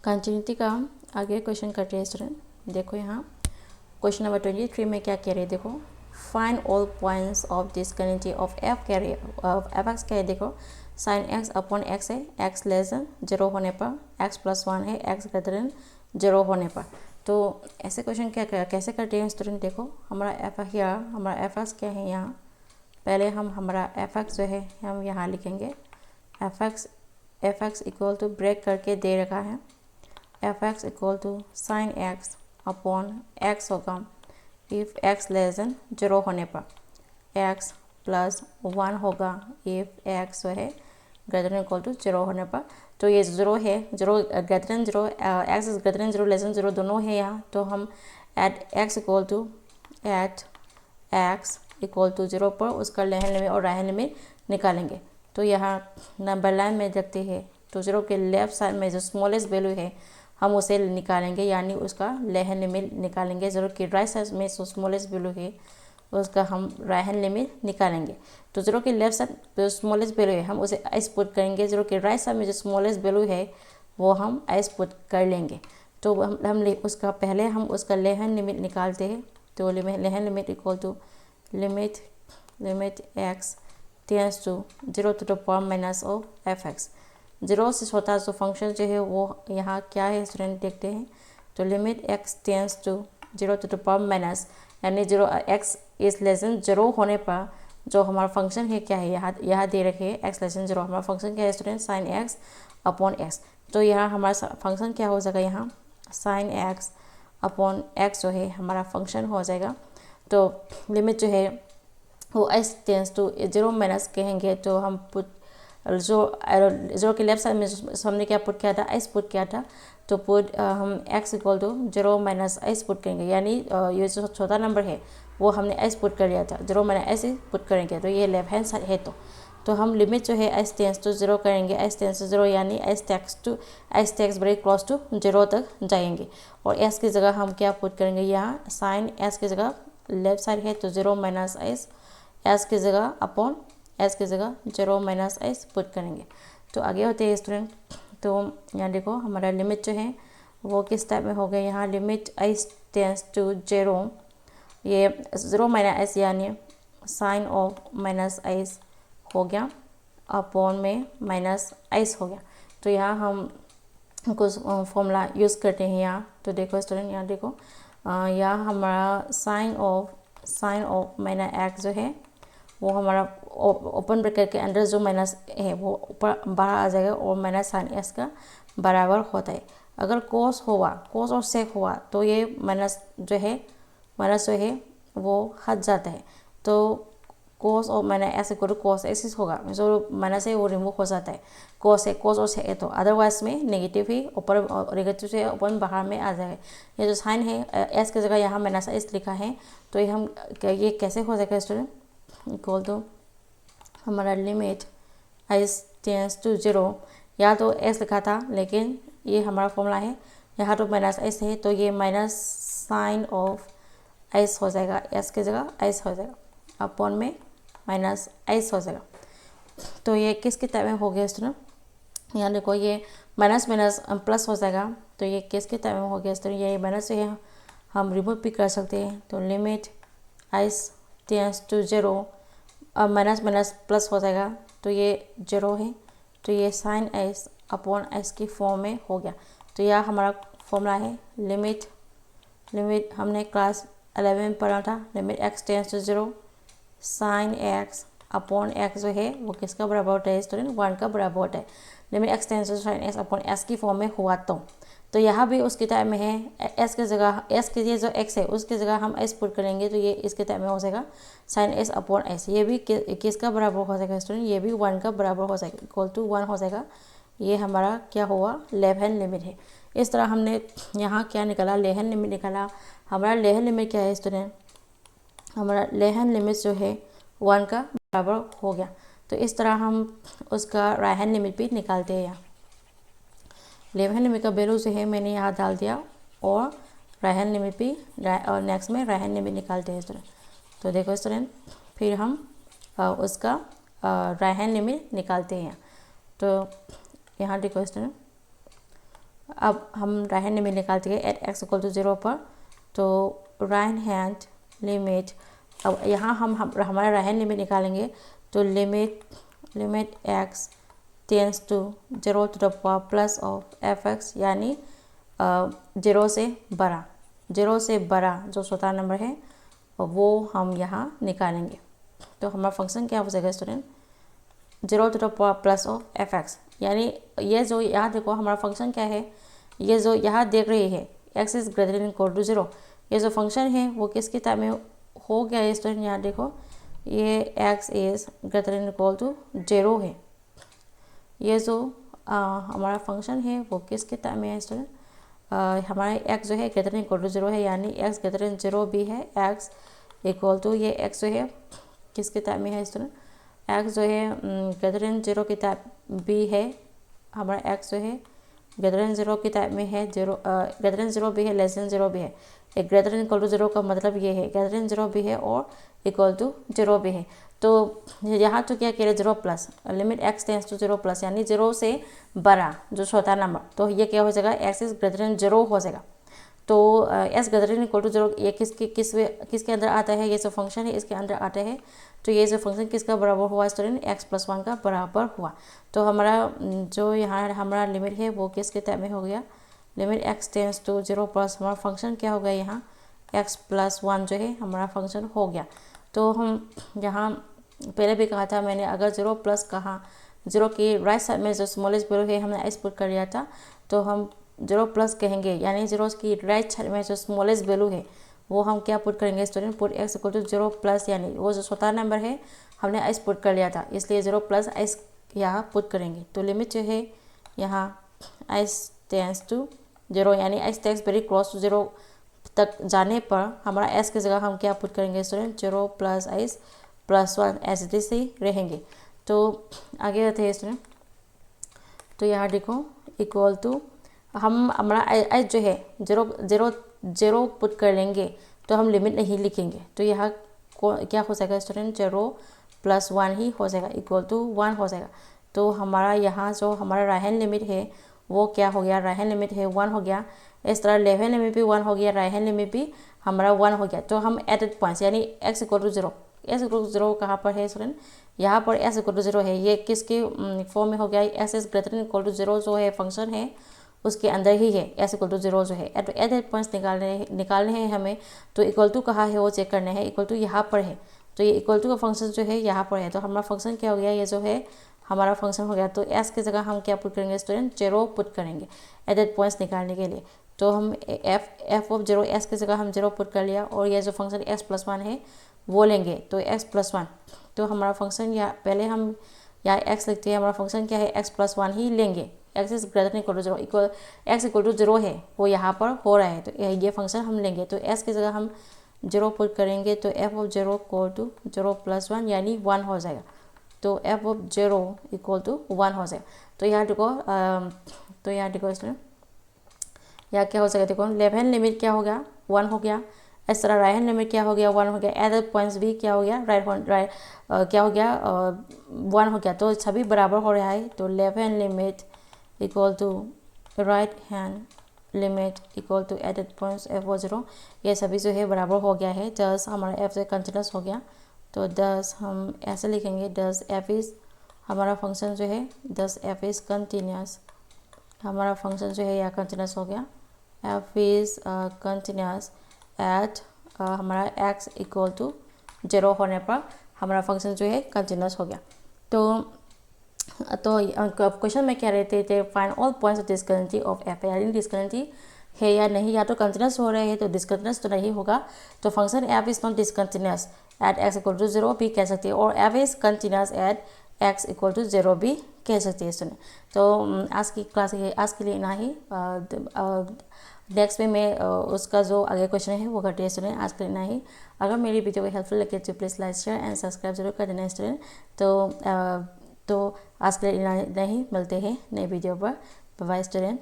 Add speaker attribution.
Speaker 1: Continuity का हम आगे क्वेश्चन करते हैं स्टूडेंट। देखो यहाँ क्वेश्चन नंबर 23 में क्या कह रहे हैं, देखो find all points of this continuity of F कह रहे हैं। एफ एक्स क्या है, देखो साइन एक्स अपॉन एक्स है, एक्स लेस देन 0 होने पर, एक्स प्लस 1 है, एक्स ग्रेटर देन 0 होने पर। तो ऐसे क्वेश्चन कैसे करते हैं स्टूडेंट। देखो हमारा हमारा एफ एक्स क्या है, यहाँ पहले हम हमारा एफ एक्स जो है हम यहाँ लिखेंगे। F x equal to break करके दे रखा है, f x equal to sine x upon x होगा इफ़ एक्स लेस देन 0 होने पर, एक्स प्लस 1 होगा इफ़ एक्स जो है ग्रेटर देन इक्वल टू 0 होने पर। तो ये 0 है, 0 greater than 0, x is greater than 0 less than 0 दोनों है यहाँ। तो हम at x equal to x equal to 0 पर उसका लेहन लिमिट और राइट लिमिट निकालेंगे। तो यहाँ नंबर लाइन में देखते हैं, तो 0 के लेफ्ट साइड में जो स्मॉलेस्ट वैल्यू है हम उसे निकालेंगे, यानी उसका लेहन लिमिट निकालेंगे। 0 के राइट साइड में जो स्मॉलेस्ट वैल्यू है उसका हम राइट हैंड लिमिट निकालेंगे। तो 0 के लेफ्ट साइड जो स्मॉलेस्ट वैल्यू है हम उसे एस पुट करेंगे, 0 के राइट साइड में जो स्मॉलेस्ट वैल्यू है वो हम एस पुट कर लेंगे। तो हम उसका पहले हम उसका लेहन लिमिट निकालते हैं। तो लेहन limit equal to limit x tends to 0 to the power minus of f x. 0 से छोटा जो फंक्शन जो है वो यहाँ क्या है स्टूडेंट देखते हैं। तो limit x tends to 0 to the power minus, यानी 0 एक्स इज लेस देन 0 होने पर जो हमारा फंक्शन है क्या है, यहाँ दे रखे है एक्स लेस देन 0। हमारा फंक्शन क्या है student, sign x upon x. तो यहाँ हमारा फंक्शन क्या हो जाएगा, यहाँ साइन एक्स अपॉन एक्स जो है हमारा फंक्शन हो जाएगा। तो लिमिट जो है वो एस टेंस टू 0 माइनस कहेंगे। तो हम पुट जो के लेफ्ट साइड में हमने क्या पुट किया था, एस पुट किया था। तो पुट हम x equal to 0 minus s put करेंगे, यानी ये जो छोटा नंबर है वो हमने एस पुट कर लिया था, 0 माइनस एस पुट करेंगे। तो ये लेफ्ट हैंड साइड है। तो हम लिमिट जो है एस टेंस टू 0 करेंगे, एस टेंस टू 0 यानी s takes very close to 0 तक जाएंगे। और एस की जगह हम क्या पुट करेंगे, यहाँ साइन एस की जगह लेफ्ट साइड है तो 0 माइनस एस की जगह अपॉन एस की जगह 0 माइनस एस पुट करेंगे। तो आगे होते हैं स्टूडेंट। तो यहाँ देखो हमारा लिमिट जो है वो किस टाइप में हो गया, यहाँ लिमिट एस टेंस टू 0, ये 0 माइनस एस यानी साइन ऑफ माइनस एस हो गया अपॉन में माइनस एस हो गया। तो यहाँ हम कुछ फॉर्मूला यूज़ करते हैं यहाँ। तो देखो स्टूडेंट, यहाँ देखो यहाँ हमारा साइन ऑफ माइनस एक्स जो है वो हमारा ओपन ब्रैकेट के अंदर जो माइनस है वो ऊपर बाहर आ जाएगा और माइनस साइन एस का बराबर होता है। अगर कोस और सेक हुआ तो ये माइनस जो है वो हट जाता है। तो कोस और minus s equal to cos axis होगा, जो माइनस है वो रिमूव हो जाता है। कोस और सेक है तो अदरवाइज में नेगेटिव ही ऊपर, नेगेटिव से ऊपर बाहर में आ जाएगा। ये जो साइन है एस की जगह यहाँ माइनस एस लिखा है, तो ये कैसे हो जाएगा स्टूडेंट, इक्वल टू हमारा लिमिट एस टेंस टू 0, या तो एस लिखा था लेकिन ये हमारा फॉर्मूला है, यहाँ तो माइनस एस है तो ये माइनस साइन ऑफ एस हो जाएगा, एस की जगह एस हो जाएगा अपॉन में माइनस एस हो जाएगा। तो ये किसके टाइप में हो गया स्टूडेंट, यहाँ देखो ये माइनस प्लस हो जाएगा। तो ये किसके टाइप में हो गया स्टूडेंट, ये माइनस से हम रिमूव भी कर सकते हैं। तो लिमिट एस टेंस टू 0 अब माइनस प्लस हो जाएगा, तो ये 0 है, तो ये साइन एस अपॉन एस की फॉर्म में हो गया। तो यह हमारा फॉर्मूला है लिमिट हमने क्लास 11 में पढ़ा था, limit x tends to 0 sine x upon x जो है वो किसका बराबर होता है स्टूडेंट, 1 का बराबर होता है। Limit x tends to sine x upon s की फॉर्म में हुआ तो यहाँ भी उसके टाइप में है, एस की जगह एस के लिए जो एक्स है उसकी जगह हम एस पुट करेंगे, तो ये इसके टाइप में हो जाएगा साइन एस अपॉन एस। ये भी किसका बराबर हो जाएगा स्टूडेंट, ये भी 1 का बराबर हो जाएगा, इक्वल टू 1 हो जाएगा। ये हमारा क्या हुआ, लेफ्ट हैंड लिमिट है। इस तरह हमने यहाँ क्या निकाला, लेफ्ट हैंड लिमिट निकाला। हमारा लेफ्ट हैंड लिमिट क्या है स्टूडेंट, हमारा लेफ्ट हैंड लिमिट जो है 1 का बराबर हो गया। तो इस तरह हम उसका राइट हैंड लिमिट भी निकालते हैं। यहाँ लेफ्ट हैंड लिमिट का वैल्यू जो है मैंने यहाँ डाल दिया और राइट हैंड लिमिट भी, और नेक्स्ट में राइट हैंड लिमिट निकालते हैं स्टूडेंट। तो देखो स्टूडेंट, फिर हम उसका राइट हैंड लिमिट निकालते हैं। तो यहाँ देखो स्टूडेंट, अब हम राइट हैंड लिमिट निकालते हैं एट एक्स इक्वल टू 0 पर। तो राइट हैंड लिमिट, अब यहाँ हम हमारा राइट हैंड लिमिट निकालेंगे। तो limit x tends to 0 to the power plus of f x, यानी 0 से बड़ा जो छोटा नंबर है वो हम यहाँ निकालेंगे। तो हमारा फंक्शन क्या हो जाएगा student, 0 to the power plus of f x, यानी ये जो यहाँ देखो हमारा फंक्शन क्या है, ये जो यहाँ देख रही है x is greater than equal to 0, ये जो फंक्शन है वो किसके टाइप में हो गया है स्टूडेंट, यहाँ देखो ये x is greater than equal to 0 है। ये जो हमारा फंक्शन है वो किसके टाइप में है स्टूडेंट, हमारा x जो है ग्रेटर देन इक्वल टू 0 है, यानी x ग्रेटर देन 0 भी है, x इक्वल टू ये x जो है किसके टाइप में है स्टूडेंट, x जो है ग्रेटर देन 0 की टाइप भी है, हमारा x जो है ग्रेटर देन 0 की टाइप में है, ग्रेटर देन 0 भी है, लेस देन 0 भी है। एक ग्रेटर देन इक्वल टू 0 का मतलब ये है ग्रेटर देन 0 भी है और इक्वल टू 0 भी है। तो यहाँ तो क्या कह रहे 0 plus limit x tends to 0 plus, यानी 0 से बड़ा जो छोटा नंबर, तो ये क्या हो जाएगा एक्स इज ग्रेटर देन 0 हो जाएगा। तो s greater than equal to 0 ये किसके अंदर आता है, ये जो फंक्शन है इसके अंदर आता है। तो ये जो फंक्शन किसका बराबर हुआ स्टूडेंट, x प्लस 1 का बराबर हुआ। तो हमारा जो यहाँ हमारा लिमिट है वो किसके टाइप में हो गया, limit x tends to 0 plus हमारा फंक्शन क्या हो गया यहाँ x प्लस 1 जो है हमारा फंक्शन हो गया। तो हम यहाँ पहले भी कहा था मैंने, अगर 0 प्लस कहा 0 की राइट साइड में जो स्मॉलेस्ट वैल्यू है हमने x पुट कर लिया था, तो हम 0 प्लस कहेंगे, यानी 0 की राइट साइड में जो स्मॉलेस्ट वैल्यू है वो हम क्या पुट करेंगे student, put x equal to 0 plus, यानी वो जो छोटा नंबर है हमने x पुट कर लिया था, इसलिए 0 प्लस x यहाँ पुट करेंगे। तो लिमिट जो है यहाँ x टेंस टू 0, यानी x tends very close to 0 तक जाने पर हमारा s की जगह हम क्या पुट करेंगे student, 0 plus x plus 1 as it is ही रहेंगे। तो आगे रहते हैं स्टूडेंट, तो यहाँ देखो इक्वल टू हम हमारा h जो है 0 पुट कर लेंगे तो हम लिमिट नहीं लिखेंगे, तो यहाँ क्या हो जाएगा स्टूडेंट 0 प्लस 1 ही हो जाएगा, इक्वल टू 1 हो जाएगा। तो हमारा यहाँ जो हमारा राइट हैंड लिमिट है वो क्या हो गया, राइट हैंड लिमिट है 1 हो गया, इस तरह लेफ्ट हैंड लिमिट भी 1 हो गया, राइट हैंड लिमिट भी हमारा 1 हो गया। तो हम एडेड पॉइंट्स यानी x equal to 0, x equal to 0 कहाँ पर है स्टूडेंट, यहाँ पर s इक्वल टू 0 है, ये किसके फॉर्म में हो गया, s is greater than equal to 0 जो है फंक्शन है उसके अंदर ही है s इक्वल टू 0 जो है। एडेड पॉइंट्स निकालने हैं हमें, तो इक्वल टू कहाँ है वो चेक करना है, इक्वल टू यहाँ पर है, तो ये इक्वल टू का फंक्शन जो है यहाँ पर है। तो हमारा फंक्शन क्या हो गया, ये जो है हमारा फंक्शन हो गया। तो s की जगह हम क्या पुट करेंगे स्टूडेंट, 0 पुट करेंगे एडेड पॉइंट्स निकालने के लिए। तो हम f ऑफ 0 s की जगह हम 0 पुट कर लिया, और ये जो फंक्शन x प्लस 1 है वो लेंगे, तो x प्लस 1, तो हमारा फंक्शन या पहले हम यहाँ x लिखते हैं, हमारा फंक्शन क्या है x प्लस 1 ही लेंगे, x is greater than equal to 0, x equal to 0 है वो यहाँ पर हो रहा है, तो ये फंक्शन हम लेंगे। तो s की जगह हम 0 पुट करेंगे, तो f of 0 equal to 0 plus 1 यानी 1 हो जाएगा। तो f ऑफ 0 इक्वल टू 1 हो जाएगा। तो यहाँ देखो इसमें यहाँ क्या हो जाएगा, देखो लेफ्ट हैंड लिमिट क्या हो गया 1 हो गया, इस तरह राइट हैंड लिमिट क्या हो गया 1 हो गया, एडेड पॉइंट्स भी क्या हो गया राइट क्या हो गया 1 हो गया, तो सभी बराबर हो रहा है। तो left hand limit equal to right hand limit equal to added points f of 0, ये सभी जो है बराबर हो गया है, दस हमारा f से कंटिन्यूस हो गया। तो 10 हम ऐसे लिखेंगे, 10 f इज़ हमारा फंक्शन जो है 10 f इज़ कंटिन्यूस, हमारा फंक्शन जो है यह कंटिन्यूस हो गया, f इज़ कंटिन्यूस एट हमारा x इक्वल टू 0 होने पर हमारा फंक्शन जो है कंटिन्यूस हो गया। तो क्वेश्चन में क्या रहते थे, find all points of discontinuity of f, यानी डिस्कंटिन्यूटी है या नहीं, या तो कंटिन्यूस हो रहे हैं तो डिस्कंटिन्यूस तो नहीं होगा। तो function f is not discontinuous at x equal to 0 भी कह सकते हैं, और f is continuous at x equal to 0 भी कह सकते हैं। सुने, तो आज की क्लास आज के लिए इतना ही, नेक्स्ट में मैं उसका जो आगे क्वेश्चन है वो घटिया सुने। आज के लिए इतना ही, अगर मेरी वीडियो को हेल्पफुल लगे तो please like share and subscribe जरूर कर देना स्टूडेंट। तो आज के लिए इतना ही, मिलते हैं नए वीडियो पर। Bye student.